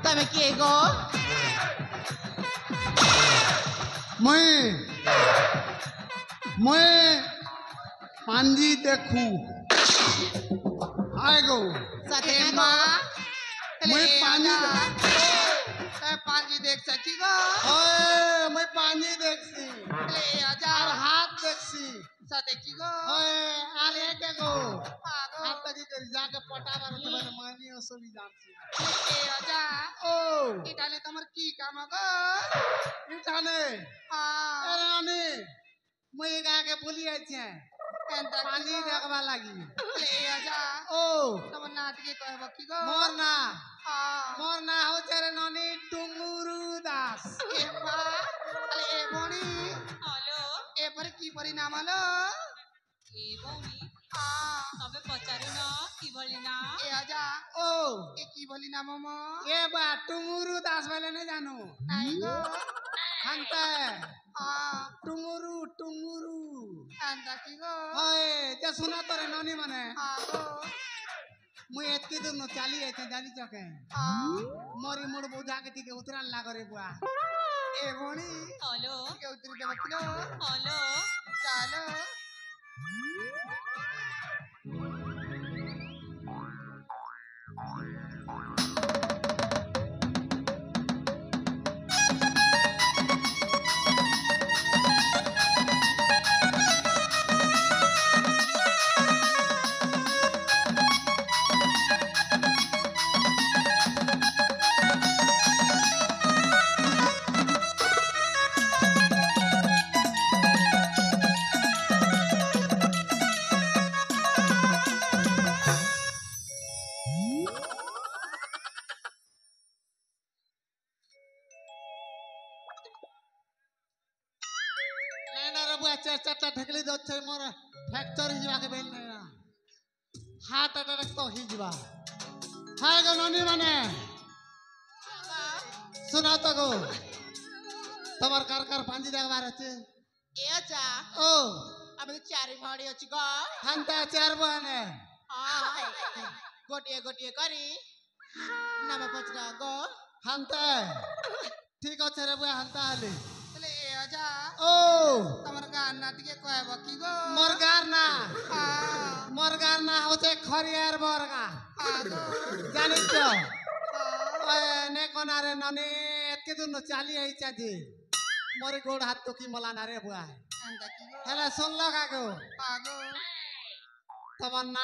तमे किए गो मैं पांजी देखू आए गो साथे माँ मैं पानी पांजी देख सकी गो ओए मैं पानी देखसी ले आजा और हाथ देखसी साथे की गो ओए आरे के गो आगो हाथ तक कर जाके पटा मार के बने मानी असली जानसी ले आजा ओ इटाने तमर की काम गो इठाने हाँ अरे आने मैं गा के बोली आई छे एंता पानी देखबा लागी ले आजा ओ तमर नाटके कहबो की गो मोर हाँ ना हो चरे ननी टुंगुरु दास ए माँ अरे ए बोनी হ্যালো ए पर की परिणाम आलो এ বৌনি हाँ তবে পচারু না কি বলি না ए आजा ओ ए की बोली नाम मो ये बा टुंगुरु दास वाले नहीं जानो नहीं गो हंता हाँ टुंगुरु टुंगुरु एंता की गो ओए जे सुना तोरे ननी माने हाँ गो मुई एतकी दूर न चाली आइते जानी चके हाँ मोरी मुड़ बुझा के टिके उतरान लाग रे बुआ ए बोनी হ্যালো के उतरी दे बकलो হ্যালো चलो ना रे बुआ चार चारटा ढकली दो छे मोर फ्रैक्चर हिजवा के बेल ना हार्ट अटैक तो हिजवा हाय गो ननी माने सुना तो गो तमर कर पांजी देखबा रहते ए आजा ओ अब तो चारी भाड़ी अछि गो हंता चार बने हाँ गोटिए गोटिए करी नाम पचरा गो हंता ठीक अच्छे रे बुआ हंता हली ले ए आजा ओ तमर गान नाटके कहबो की गो मोरगार ना होते खरियार बरगा हाँ गो जानी तो हाँ ओए ने कोना रे ननी एतके दूर न चाली आई चाची मोरे गोड़ हाथ तो की मला ना रे बुआ एंता की गो हेला सुन लगा गो हाँ गो तमन्ना